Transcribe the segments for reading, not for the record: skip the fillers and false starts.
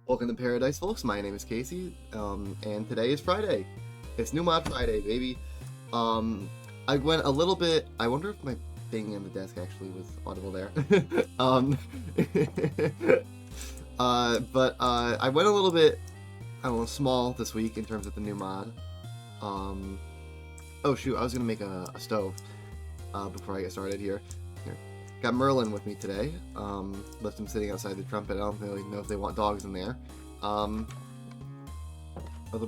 Welcome to Paradise, folks. My name is Casey, and today is Friday. It's New Mod Friday, baby. I went a little bit. I wonder if my banging on the desk actually was audible there. um, I went a little bit, I don't know, small this week in terms of the new mod. Oh shoot, I was gonna make a stove before I get started here. Got Merlin with me today. Left him sitting outside the trumpet. I don't really know if they want dogs in there. Although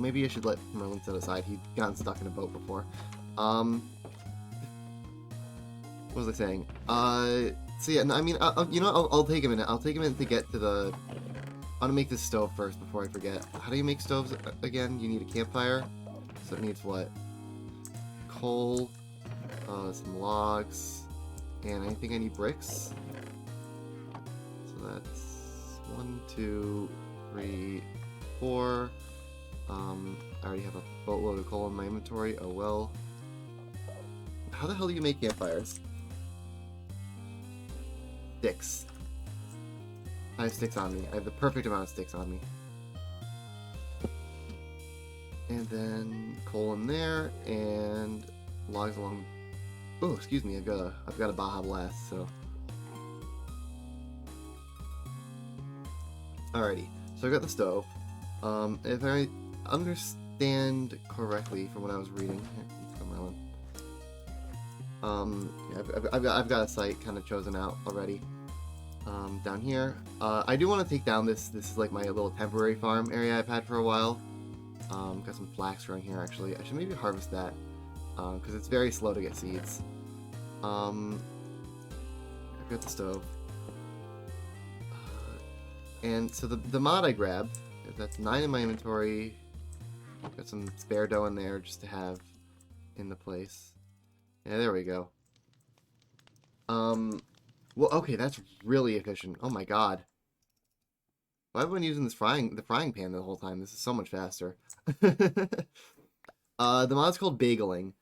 maybe I should let Merlin sit aside. He'd gotten stuck in a boat before. What was I saying? So yeah, no, I mean, you know, I'll take a minute. I'll take a minute to get to the... I want to make this stove first before I forget. How do you make stoves again? You need a campfire. So it needs what? Coal, some logs, and I think I need bricks. So that's 1, 2, 3, 4. I already have a boatload of coal in my inventory. Oh well. How the hell do you make campfires? Sticks. I have sticks on me. I have the perfect amount of sticks on me. And then coal in there and logs along. Oh, excuse me. I've got a Baja Blast. So. Alrighty. So I got the stove. If I understand correctly from what I was reading, here, let's go, Merlin. Yeah, I've got a site kind of chosen out already. Down here, I do want to take down this. This is like my little temporary farm area I've had for a while. Got some flax growing here actually. I should maybe harvest that because it's very slow to get seeds. I've got the stove, and so the mod I grabbed. That's 9 in my inventory. Got some spare dough in there just to have in the place. Yeah, there we go. Well, okay, that's really efficient. Oh my god. Why have I been using the frying pan the whole time? This is so much faster. The mod's called Bageling.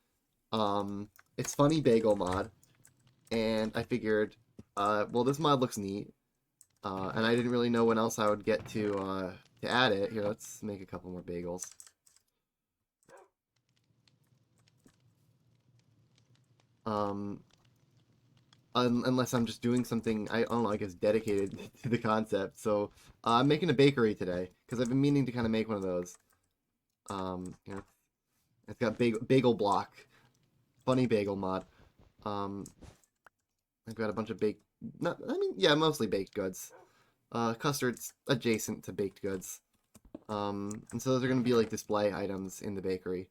It's funny bagel mod. And I figured, well, this mod looks neat. And I didn't really know when else I would get to add it. Here, let's make a couple more bagels. Unless I'm just doing something, I don't know, I guess dedicated to the concept. So, I'm making a bakery today, because I've been meaning to kind of make one of those. You know, it's got bagel block. Funny bagel mod. I've got a bunch of mostly baked goods. Custards adjacent to baked goods. And so those are going to be like display items in the bakery.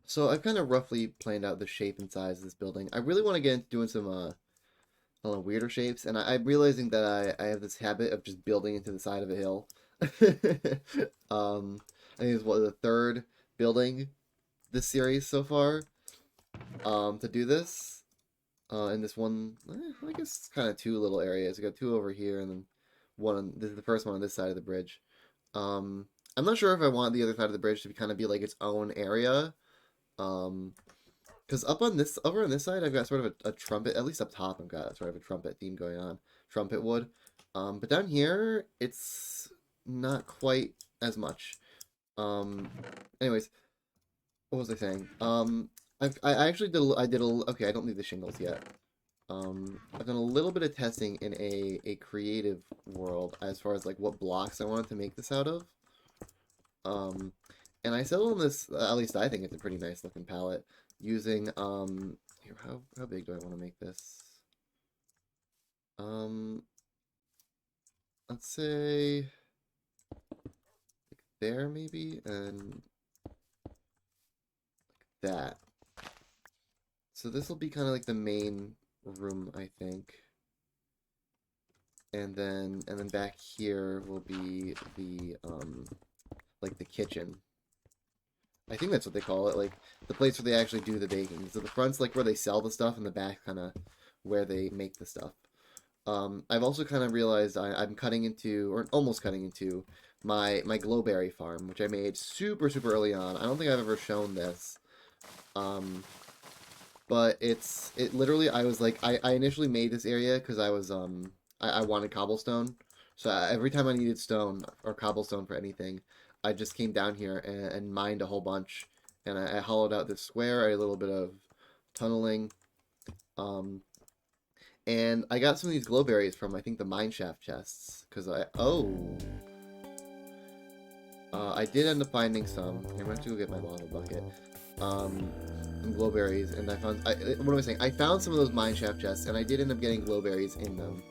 So I've kind of roughly planned out the shape and size of this building. I really want to get into doing some, I don't know, weirder shapes, and I'm realizing that I have this habit of just building into the side of a hill. I think it's the third building this series so far, to do this. In this one, I guess it's kind of 2 little areas. We got 2 over here, and then this is the first one on this side of the bridge. I'm not sure if I want the other side of the bridge to kind of be like its own area. Because over on this side, I've got sort of a trumpet, at least up top, I've got sort of a trumpet theme going on. Trumpet wood. But down here, it's not quite as much. Anyways, what was I saying? I actually okay, I don't need the shingles yet. I've done a little bit of testing in a creative world as far as like what blocks I wanted to make this out of. And I settled on this, at least I think it's a pretty nice looking palette, using, here, how big do I want to make this? Let's say, like there maybe, and like that. So this will be kind of like the main room, I think. And then back here will be the, like the kitchen. I think that's what they call it, like the place where they actually do the baking. So the front's like where they sell the stuff, and the back kind of where they make the stuff. I've also kind of realized I'm cutting into, or almost cutting into, my glowberry farm, which I made super early on. I don't think I've ever shown this. But it literally, I was like, I initially made this area because I was I wanted cobblestone. So every time I needed stone or cobblestone for anything, I just came down here and mined a whole bunch. And I hollowed out this square, I did a little bit of tunneling. Um, and I got some of these glowberries from, I think, the mine shaft chests. Because I did end up finding some. I'm going to go get my lava bucket. Some glowberries, and I found, what am I saying? I found some of those mine shaft chests, and I did end up getting glowberries in them.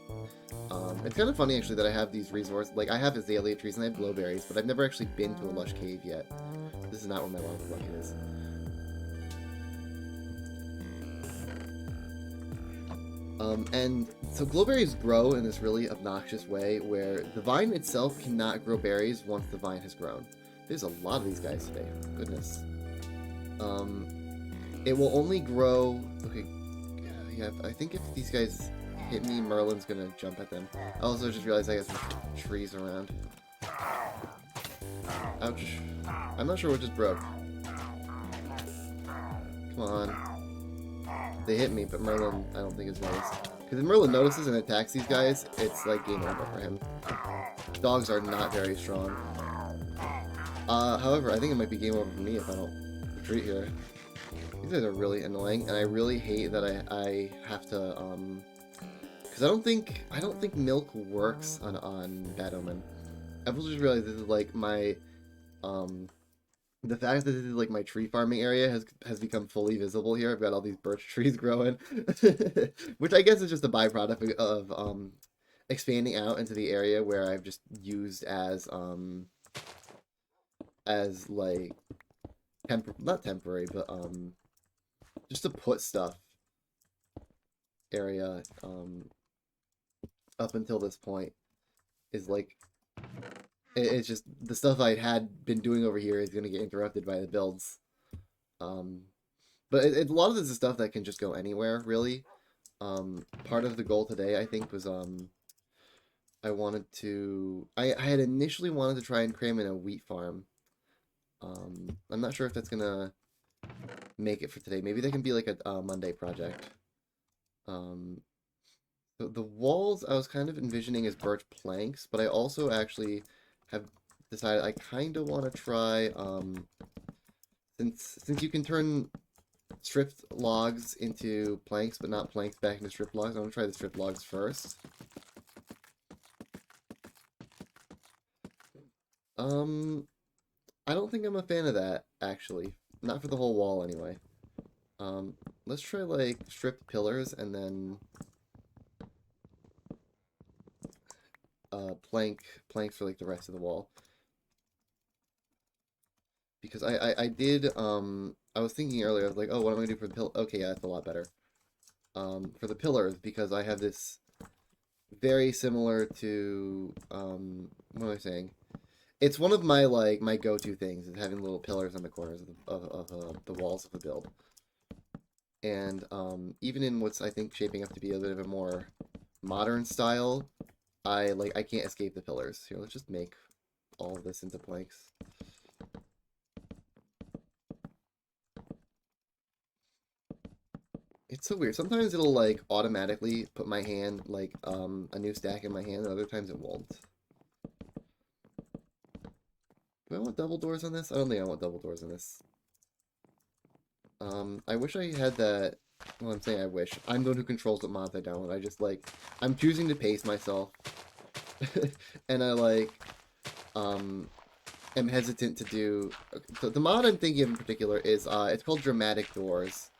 It's kind of funny, actually, that I have these resources. Like, I have azalea trees and I have glowberries, but I've never actually been to a lush cave yet. This is not where my lava bucket is. And so glowberries grow in this really obnoxious way where the vine itself cannot grow berries once the vine has grown. There's a lot of these guys today. Goodness. It will only grow... Okay, yeah, I think if these guys hit me, Merlin's gonna jump at them. I also just realized I got some trees around. Ouch. I'm not sure what just broke. Come on. They hit me, but Merlin, I don't think is noticed. Because if Merlin notices and attacks these guys, it's like game over for him. Dogs are not very strong. However, I think it might be game over for me if I don't retreat here. These guys are really annoying, and I really hate that I have to, because I don't think milk works on Bad Omen. I've just realized this is like my, the fact that this is like my tree farming area has become fully visible here. I've got all these birch trees growing, which I guess is just a byproduct of expanding out into the area where I've just used as like not temporary, but just to put stuff area up until this point is like it's just the stuff I had been doing over here is going to get interrupted by the builds. But a lot of this is stuff that can just go anywhere, really. Part of the goal today, I think, was I had initially wanted to try and cram in a wheat farm. I'm not sure if that's gonna make it for today. Maybe that can be like a Monday project. The walls I was kind of envisioning as birch planks, but I also actually have decided I kind of want to try, since you can turn stripped logs into planks, but not planks back into stripped logs, I'm going to try the stripped logs first. I don't think I'm a fan of that, actually. Not for the whole wall, anyway. Let's try, like, stripped pillars, and then planks for like the rest of the wall. Because I did I was thinking earlier, I was like, oh, what am I gonna do for the pill? Okay, yeah, that's a lot better. For the pillars, because I have this very similar to what am I saying? It's one of my my go-to things is having little pillars on the corners of the walls of the build. And even in what's I think shaping up to be a bit of a more modern style, I can't escape the pillars. Here, let's just make all of this into planks. It's so weird. Sometimes it'll like automatically put my hand like a new stack in my hand, and other times it won't. Do I want double doors on this? I don't think I want double doors on this. I wish I had that. Well, I'm saying I wish. I'm the one who controls what mods I download. I just I'm choosing to pace myself. And I am hesitant to do. The mod I'm thinking of in particular is it's called Dramatic Doors.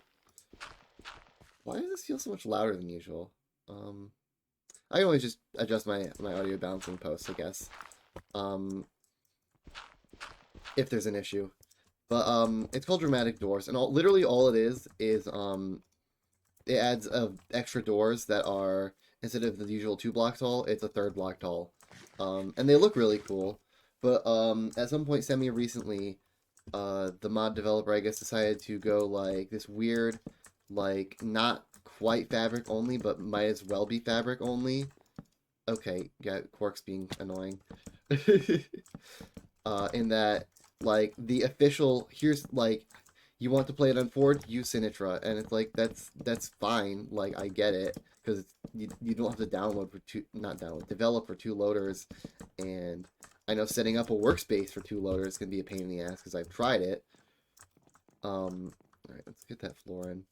Why does this feel so much louder than usual? I can always just adjust my audio balancing post, I guess. If there's an issue. But it's called Dramatic Doors, and literally all it is it adds extra doors that are, instead of the usual 2 block tall, it's a 3rd block tall. And they look really cool. But at some point semi-recently, the mod developer, I guess, decided to go like this weird, like not quite fabric only, but might as well be fabric only. Okay, yeah, Quark's being annoying. In that, like, the official, here's, like, you want to play it on Ford, use Sinatra, and it's like, that's fine, like, I get it, because you don't have to download for two, not download, develop for two loaders, and I know setting up a workspace for two loaders can be a pain in the ass because I've tried it. All right, let's get that floor in.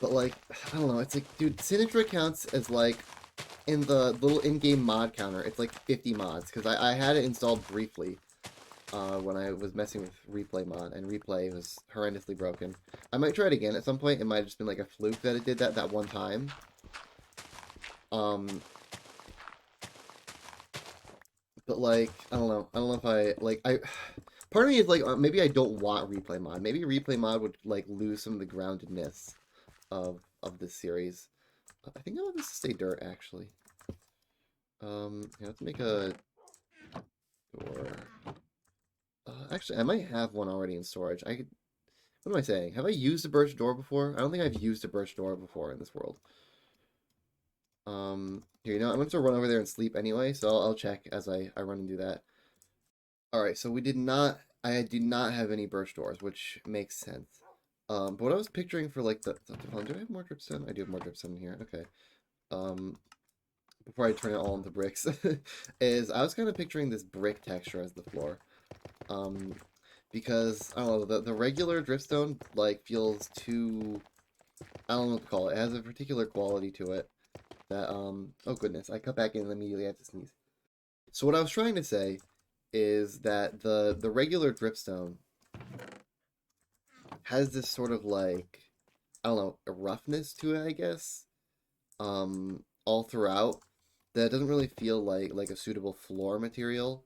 But like, I don't know, it's like, dude, Signature counts as like in the little in-game mod counter, it's like 50 mods because I had it installed briefly when I was messing with Replay mod, and Replay was horrendously broken. I might try it again at some point. It might have just been like a fluke that it did that one time. But like, I don't know. I don't know if I like I. Part of me is like maybe I don't want Replay mod. Maybe Replay mod would like lose some of the groundedness of this series. I think I want this to stay dirt actually. Yeah, let's make a door. Actually, I might have one already in storage. I could. What am I saying? Have I used a birch door before? I don't think I've used a birch door before in this world. Here, you know, I'm going to run over there and sleep anyway, so I'll check as I run and do that. Alright, so I did not have any birch doors, which makes sense. But what I was picturing for, like, do I have more dripstone? I do have more dripstone in here, okay. Before I turn it all into bricks, is I was kind of picturing this brick texture as the floor. Because, I don't know, the regular dripstone, like, feels too, I don't know what to call it. It has a particular quality to it that, oh goodness, I cut back in and immediately have to sneeze. So what I was trying to say is that the regular dripstone has this sort of like, I don't know, a roughness to it, I guess, all throughout, that doesn't really feel like a suitable floor material,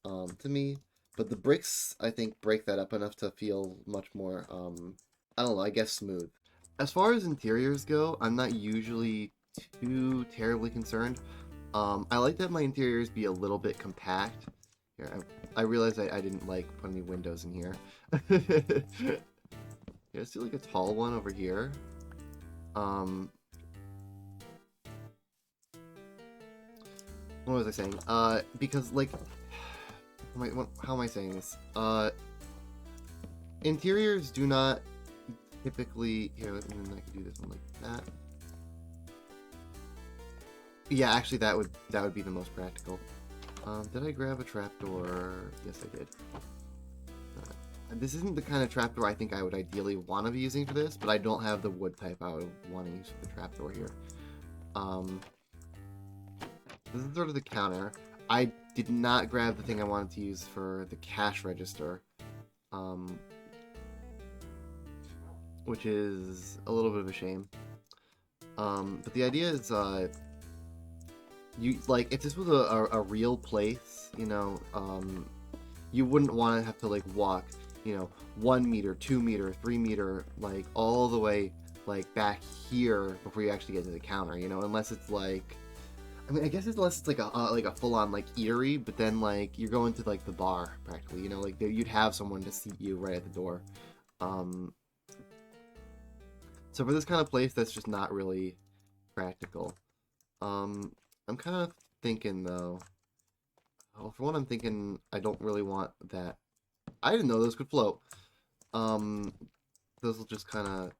to me. But the bricks, I think, break that up enough to feel much more, I don't know, I guess smooth. As far as interiors go, I'm not usually too terribly concerned. I like to have my interiors be a little bit compact. Here, I realized I didn't like put any windows in here. Yeah, let's do like a tall one over here. What was I saying? Because like, how am I saying this? Interiors do not typically. Here, I can do this one like that. Yeah, actually, that would be the most practical. Did I grab a trapdoor? Yes, I did. This isn't the kind of trapdoor I think I would ideally want to be using for this, but I don't have the wood type I would want to use for the trapdoor here. This is sort of the counter. I did not grab the thing I wanted to use for the cash register, which is a little bit of a shame. But the idea is, you like if this was a real place, you know, you wouldn't want to have to like walk, you know, 1 meter, 2 meter, 3 meter, like all the way like back here before you actually get to the counter, you know, unless it's like, I mean, I guess unless it's like a full-on like eatery, but then like you're going to like the bar practically, you know, like you'd have someone to seat you right at the door. So for this kind of place, that's just not really practical. I'm kind of thinking though. Well, for one, I'm thinking I don't really want that. I didn't know those could float. Those will just kind of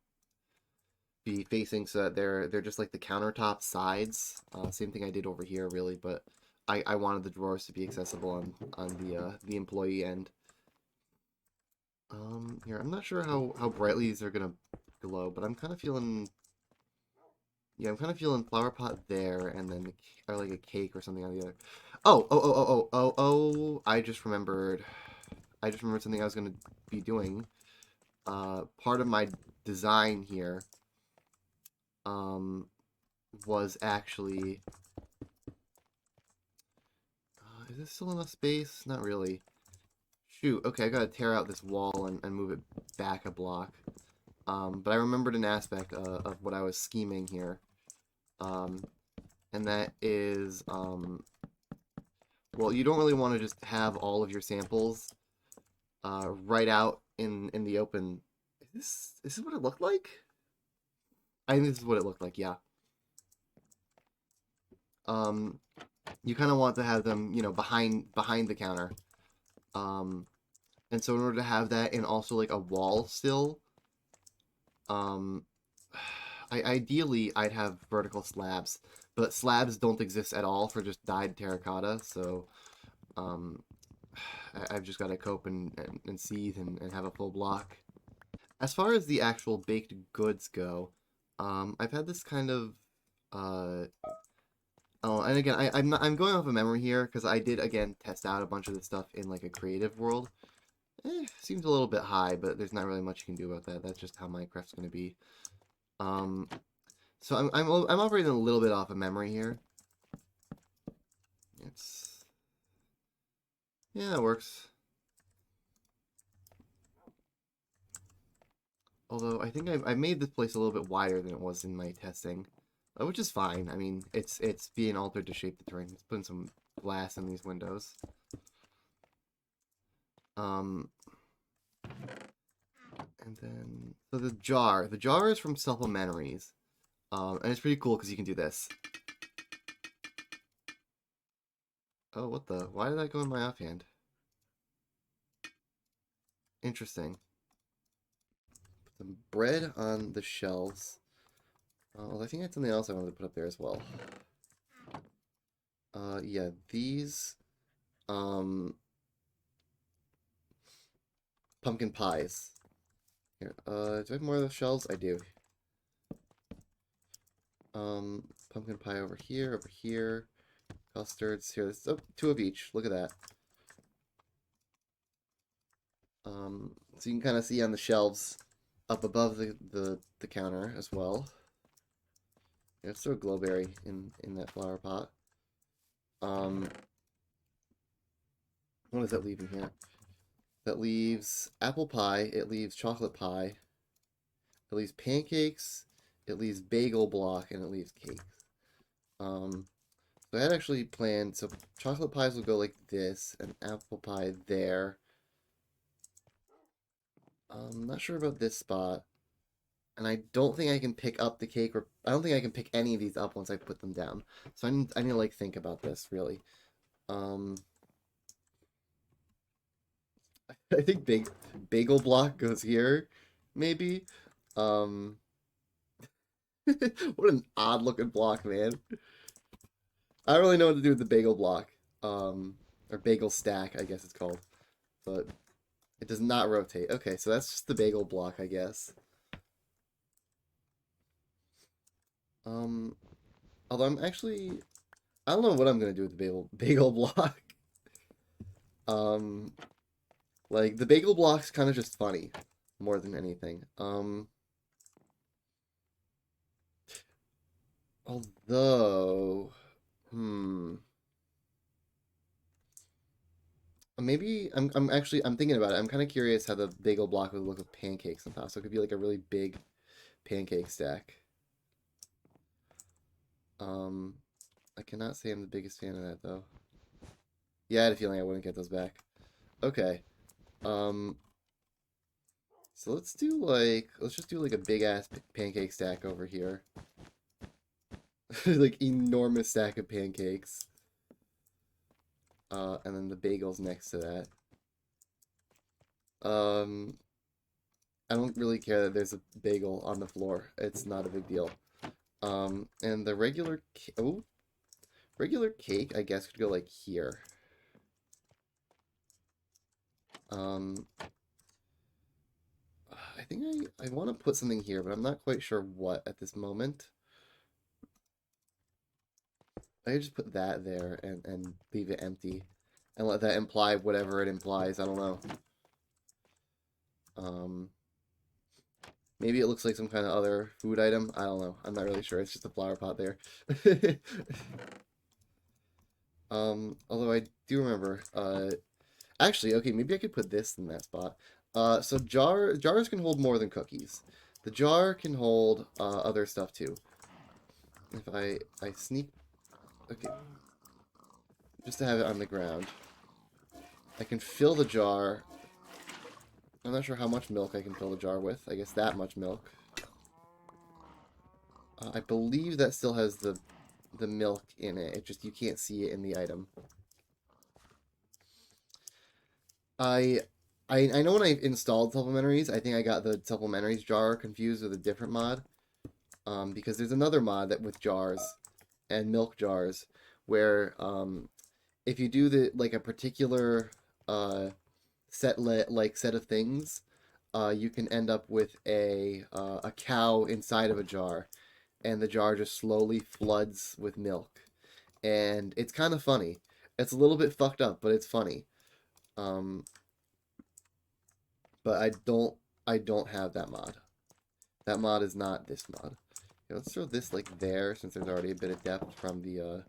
be facing so that they're just like the countertop sides. Same thing I did over here, really, but I wanted the drawers to be accessible on the employee end. Here, I'm not sure how brightly these are gonna glow, but I'm kind of feeling. Yeah, I'm kind of feeling flower pot there, and then or like a cake or something on the other. Oh! I just remembered. I just remembered something I was gonna be doing. Part of my design here, was actually. Is this still enough space? Not really. Shoot. Okay, I gotta tear out this wall and move it back a block. But I remembered an aspect of what I was scheming here. And that is, well, you don't really want to just have all of your samples right out in the open. Is this what it looked like? I think this is what it looked like, yeah. You kind of want to have them, you know, behind the counter. And so in order to have that and also like a wall still, um, ideally I'd have vertical slabs, but slabs don't exist at all for just dyed terracotta. So um, I've just got to cope and seethe and have a full block. As far as the actual baked goods go, I've had this kind of uh, oh, and again, I'm going off of memory here because I did again test out a bunch of this stuff in like a creative world. Seems a little bit high, but there's not really much you can do about that. That's just how Minecraft's going to be. Um, so I'm operating a little bit off of memory here. It's yeah, it works. Although I think I made this place a little bit wider than it was in my testing, which is fine. I mean, it's being altered to shape the terrain. It's putting some glass in these windows. Um, and then so the jar is from Supplementaries. And it's pretty cool because you can do this. Oh, what the? Why did that go in my offhand? Interesting. Put some bread on the shelves. Well, I think that's something else I wanted to put up there as well. Yeah, these, pumpkin pies. Here, do I have more of those shelves? I do. Pumpkin pie over here, custards. Here, this, oh, two of each. Look at that. So you can kind of see on the shelves up above the counter as well. Yeah, let's throw a glowberry in that flower pot. What does that leave in here? That leaves apple pie, it leaves chocolate pie, it leaves pancakes, it leaves bagel block, and it leaves cakes. So I had actually planned, so chocolate pies will go like this, and apple pie there. I'm not sure about this spot. And I don't think I can pick up the cake, or I don't think I can pick any of these up once I put them down. So I need to like think about this really. Um, I think bagel block goes here, maybe. Um, what an odd looking block, man. I don't really know what to do with the bagel block. Or bagel stack, I guess it's called. But it does not rotate. Okay, so that's just the bagel block, I guess. Um, although I'm actually, I don't know what I'm gonna do with the bagel block. Um, like the bagel block's kind of just funny, more than anything. Although, hmm. Maybe I'm thinking about it. I'm kind of curious how the bagel block would look with pancakes on top. So it could be like a really big pancake stack. Um, I cannot say I'm the biggest fan of that though. Yeah, I had a feeling I wouldn't get those back. Okay. Um, so let's just do like a big ass pancake stack over here. Like enormous stack of pancakes. And then the bagels next to that. I don't really care that there's a bagel on the floor. It's not a big deal. And the regular cake, I guess, could go like here. I think I want to put something here, but I'm not quite sure what at this moment. I could just put that there and leave it empty. And let that imply whatever it implies. I don't know. Maybe it looks like some kind of other food item. I don't know. I'm not really sure. It's just a flower pot there. Although I do remember, actually, okay, maybe I could put this in that spot. So jars can hold more than cookies. The jar can hold other stuff too. If I sneak, okay, just to have it on the ground, I can fill the jar. I'm not sure how much milk I can fill the jar with. I guess that much milk. I believe that still has the milk in it. It just you can't see it in the item. I I know when I installed supplementaries, I think I got the supplementaries jar confused with a different mod. Because there's another mod that with jars and milk jars where if you do the like a particular uh set of things, you can end up with a cow inside of a jar, and the jar just slowly floods with milk, and it's kind of funny. It's a little bit fucked up, but it's funny. Um, but I don't have that mod. That mod is not this mod. Okay, let's throw this like there since there's already a bit of depth from the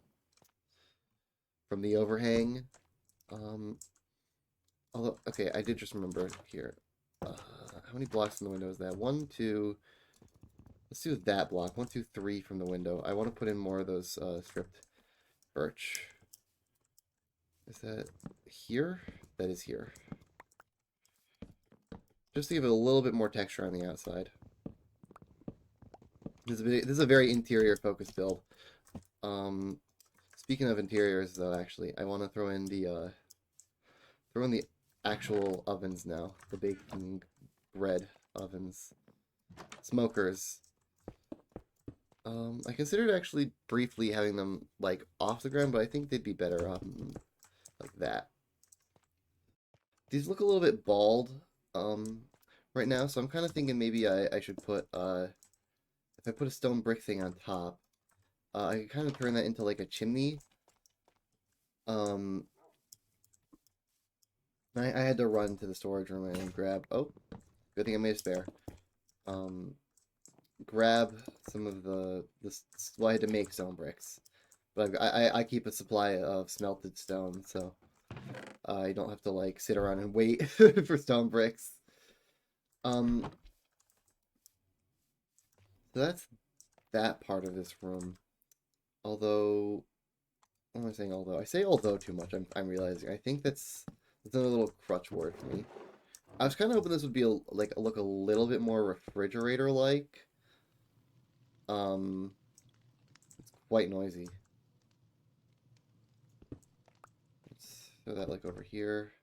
overhang. Um, although okay, I did just remember here. How many blocks from the window is that? One, two. Let's do that block. One, two, three from the window. I want to put in more of those stripped birch. Is that here? That is here. Just to give it a little bit more texture on the outside. This is a very interior focused build. Um, Speaking of interiors, though, actually, I want to throw in the actual ovens now. The baking bread ovens, smokers. I considered actually briefly having them like off the ground, but I think they'd be better like that. These look a little bit bald um, right now, so I'm kind of thinking maybe I should put if I put a stone brick thing on top, I could kind of turn that into like a chimney. Um, I had to run to the storage room and grab. Oh, good thing I made a spare. Um, Grab some of the. Well, I had to make stone bricks, but I keep a supply of smelted stone, so I don't have to like sit around and wait for stone bricks. Um, so that's that part of this room. Although, what am I saying? Although I say although too much, I'm realizing. I think that's another little crutch word for me. I was kind of hoping this would be like look a little bit more refrigerator like. It's quite noisy. Let's throw that like over here.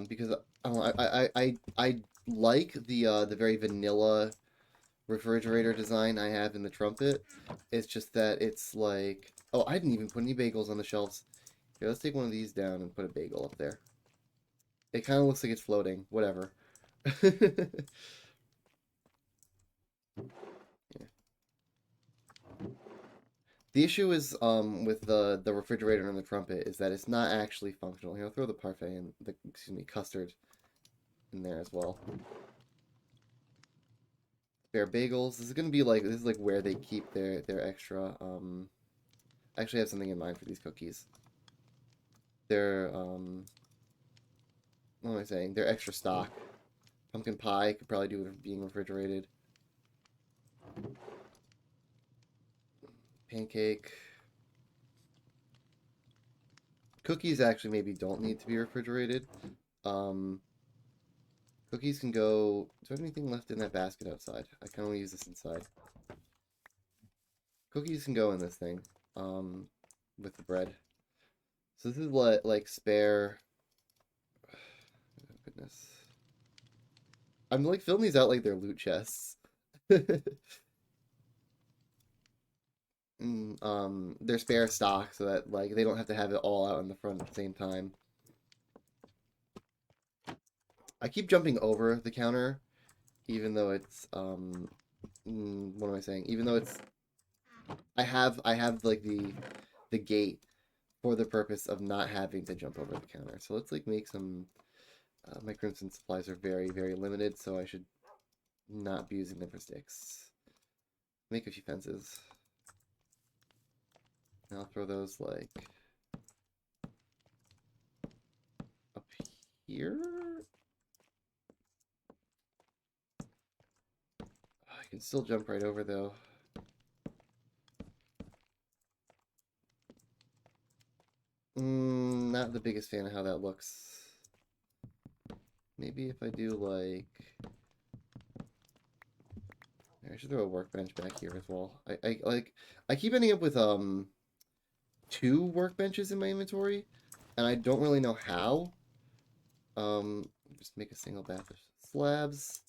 Because I don't know, I like the very vanilla refrigerator design I have in the trumpet. It's just that it's like, oh, I didn't even put any bagels on the shelves. Here, let's take one of these down and put a bagel up there. It kind of looks like it's floating. Whatever. Yeah. The issue is with the refrigerator and the trumpet is that it's not actually functional. Here, I'll throw the parfait and the excuse me custard in there as well. Spare bagels. This is gonna be like this is like where they keep their extra. I actually have something in mind for these cookies. They're what am I saying? They're extra stock. Pumpkin pie could probably do with being refrigerated. Pancake. Cookies actually maybe don't need to be refrigerated. Um, Cookies can go. Do I have anything left in that basket outside? I can only use this inside. Cookies can go in this thing. Um, with the bread. So this is what like spare. Oh, goodness. I'm like filling these out like they're loot chests. They're spare stock so that like they don't have to have it all out in the front at the same time. I keep jumping over the counter, even though it's what am I saying? Even though it's I have like the gate for the purpose of not having to jump over the counter. So let's like make some. My crimson supplies are very limited, so I should not be using them for sticks. Make a few fences. And I'll throw those like up here. I can still jump right over though. Not the biggest fan of how that looks. Maybe if I do like... I should throw a workbench back here as well. I keep ending up with two workbenches in my inventory, and I don't really know how. Just make a single batch of slabs.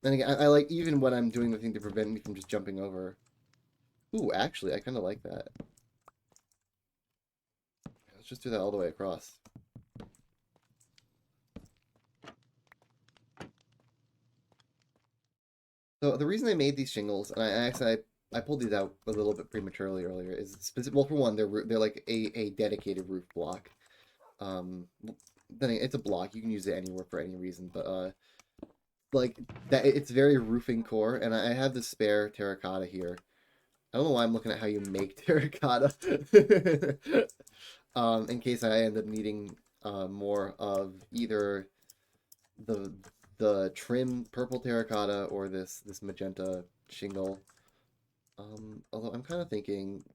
And again, I like, even when I'm doing the thing to prevent me from just jumping over. Ooh, actually, I kind of like that. Let's just do that all the way across. So the reason I made these shingles, and I pulled these out a little bit prematurely earlier, is specific. Well, for one, they're like a dedicated roof block. Then it's a block. You can use it anywhere for any reason, but like that, it's very roofing core, and I have the spare terracotta here. I don't know why I'm looking at how you make terracotta. In case I end up needing more of either the trim purple terracotta or this magenta shingle. Although I'm kind of thinking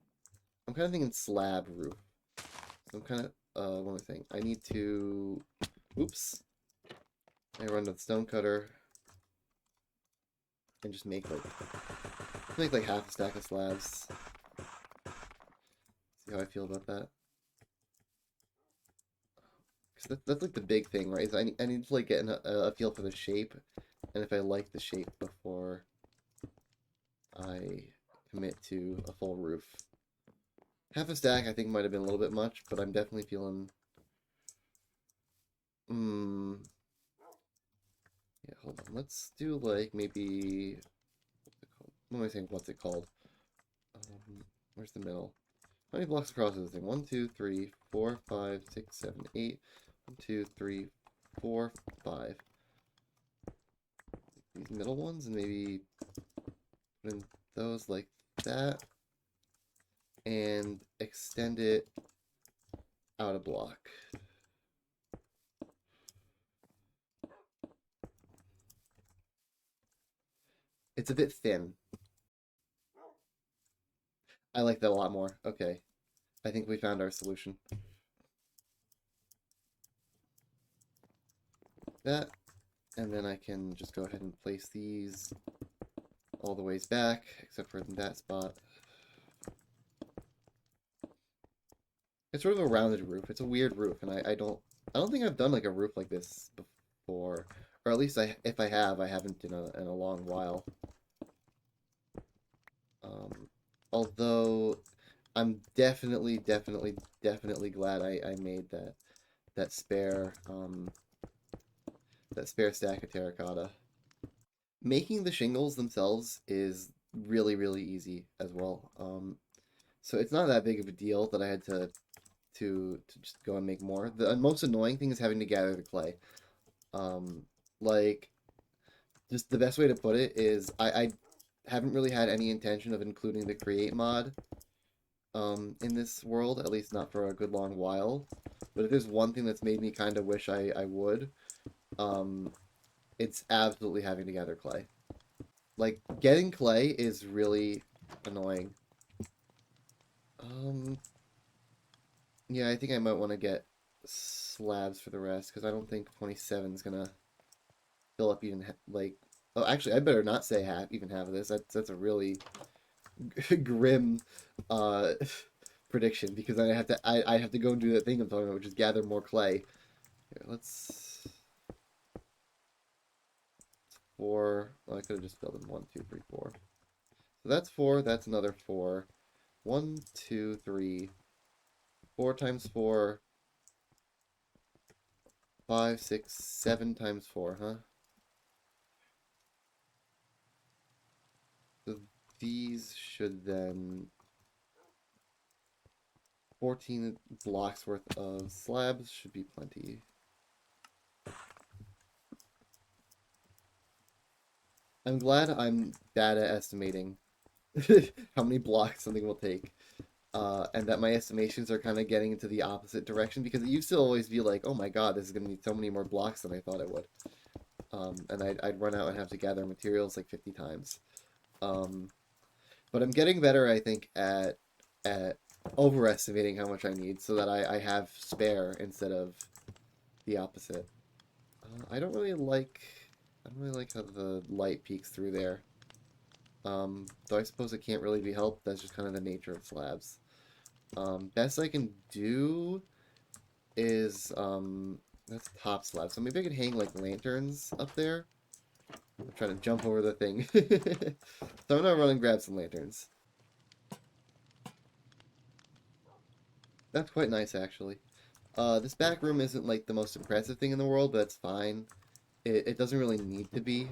slab roof. So I'm kind of what am I saying? I need to. Oops. I run to the stone cutter and just make like half a stack of slabs. See how I feel about that. Cause that's like the big thing, right? Is I need to like get a feel for the shape, and if I like the shape before I commit to a full roof. Half a stack I think might have been a little bit much, but I'm definitely feeling. Yeah, hold on. Let's do like maybe. What am I saying? What's it called? Where's the middle? How many blocks across is this thing? 1, 2, 3, 4, 5, 6, 7, 8. 1, 2, 3, 4, 5. These middle ones, and maybe put in those like that, and extend it out a block. It's a bit thin. I like that a lot more. Okay. I think we found our solution. That, and then I can just go ahead and place these all the ways back, except for in that spot. It's sort of a rounded roof. It's a weird roof, and I don't think I've done like a roof like this before, or at least if I have, I haven't in a long while. Although I'm definitely glad I made that spare stack of terracotta. Making the shingles themselves is really easy as well. So it's not that big of a deal that I had to just go and make more. The most annoying thing is having to gather the clay. Like, just the best way to put it is I haven't really had any intention of including the create mod in this world, at least not for a good long while. But if there's one thing that's made me kind of wish I would, it's absolutely having to gather clay. Like, getting clay is really annoying. Yeah, I think I might want to get slabs for the rest, because I don't think 27 is gonna fill up even, like... Oh, actually, I better not say even half of this. That's a really grim prediction, because then I have to go and do that thing I'm talking about, which is gather more clay. Here, let's... 4... Well, I could have just filled in 1, 2, 3, 4. So that's 4, that's another 4. 1, 2, 3... 4 times 4... 5, 6, 7 times 4, huh? So these should then... 14 blocks worth of slabs should be plenty. I'm glad I'm bad at estimating how many blocks something will take. And that my estimations are kind of getting into the opposite direction, because it used to always be like, oh my god, this is going to need so many more blocks than I thought it would. And I'd run out and have to gather materials like 50 times. But I'm getting better, I think, at overestimating how much I need, so that I have spare instead of the opposite. I don't really like how the light peeks through there. Though I suppose it can't really be helped. That's just kind of the nature of slabs. Best I can do is That's top slab. So maybe I could hang like lanterns up there. I'm trying to jump over the thing. So I'm gonna run and grab some lanterns. That's quite nice, actually. This back room isn't like the most impressive thing in the world, but it's fine. It doesn't really need to be.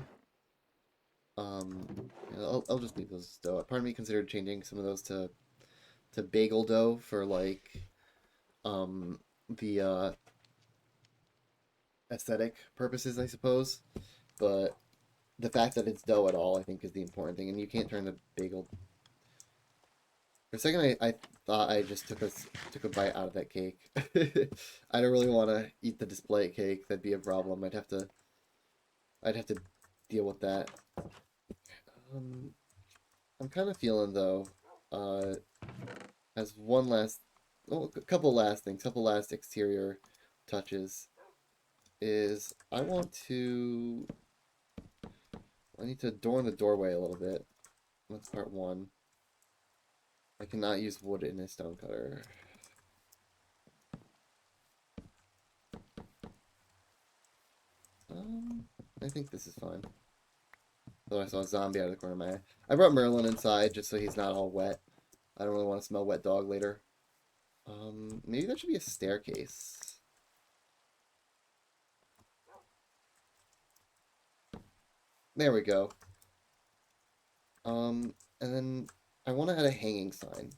I'll just leave those dough. Part of me considered changing some of those to bagel dough for like the aesthetic purposes, I suppose. But the fact that it's dough at all, I think, is the important thing. And you can't turn the bagel. For a second, I thought I just took a bite out of that cake. I don't really want to eat the display cake. That'd be a problem. I'd have to deal with that. Um, I'm kind of feeling though, uh, as one last, well, a couple last things, couple last exterior touches, is I need to adorn the doorway a little bit. That's part one. I cannot use wood in a stone cutter. Um, I think this is fine. Though I saw a zombie out of the corner of my eye. I brought Merlin inside just so he's not all wet. I don't really want to smell wet dog later. Maybe that should be a staircase. There we go. And then I want to add a hanging sign.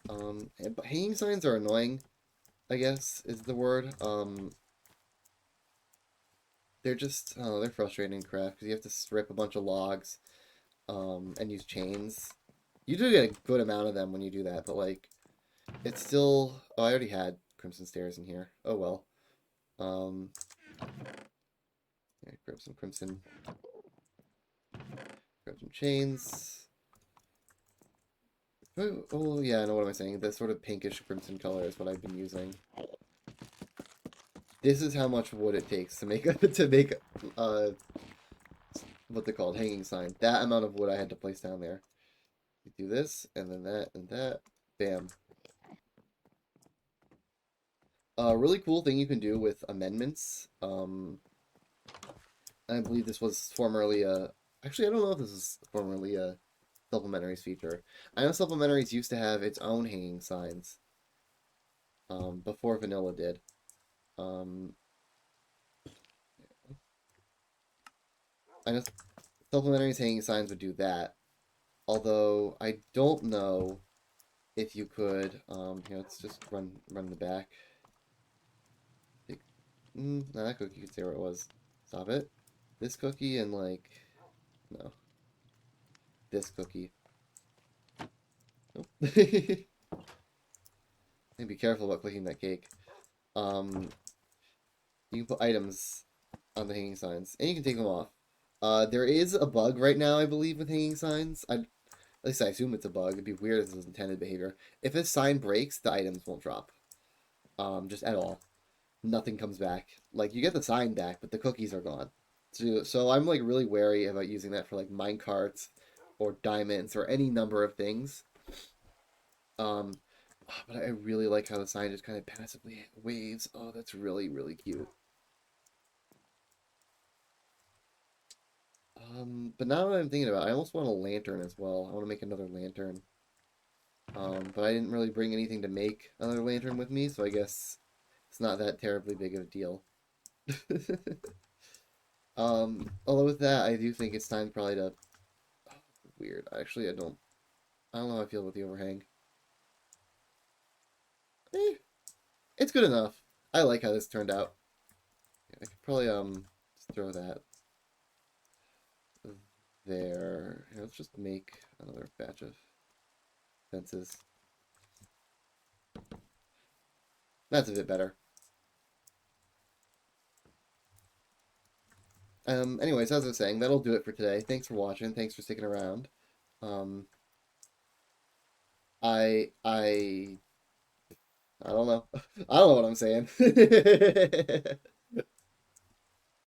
But hanging signs are annoying, I guess, is the word. They're just, oh, they're frustrating in craft because you have to strip a bunch of logs, and use chains. You do get a good amount of them when you do that, but like, it's still, oh, I already had crimson stairs in here. Oh well. Um, yeah, grab some crimson, grab some chains. Oh, yeah, I know what am I saying. This sort of pinkish crimson color is what I've been using. This is how much wood it takes to make what they called hanging sign. That amount of wood I had to place down there. You do this, and then that, and that. Bam. A really cool thing you can do with amendments. I believe this was formerly a. Actually, I don't know if this is formerly a supplementaries feature. I know supplementaries used to have its own hanging signs. Before vanilla did. Um, I know supplementaries hanging signs would do that. Although I don't know if you could. Let's just run the back. No, that cookie could say where it was. Stop it. This cookie and like, no, this cookie. Nope. Be careful about clicking that cake. Um, you can put items on the hanging signs, and you can take them off. There is a bug right now, I believe, with hanging signs. At least I assume it's a bug. It'd be weird if this was intended behavior. If a sign breaks, the items won't drop. Just at all. Nothing comes back. Like, you get the sign back, but the cookies are gone. So I'm, like, really wary about using that for, like, mine carts or diamonds or any number of things. Um, but I really like how the sign just kind of passively waves. Oh, that's really, really cute. But now that I'm thinking about it, I almost want a lantern as well. I want to make another lantern. But I didn't really bring anything to make another lantern with me, so I guess it's not that terribly big of a deal. Although with that, I do think it's time probably to... Oh, weird. Actually, I don't know how I feel about the overhang. Eh, it's good enough. I like how this turned out. I could probably, just throw that there. Here, let's just make another batch of fences. That's a bit better. Anyways, as I was saying, that'll do it for today. Thanks for watching. Thanks for sticking around. Um, I don't know. I don't know what I'm saying.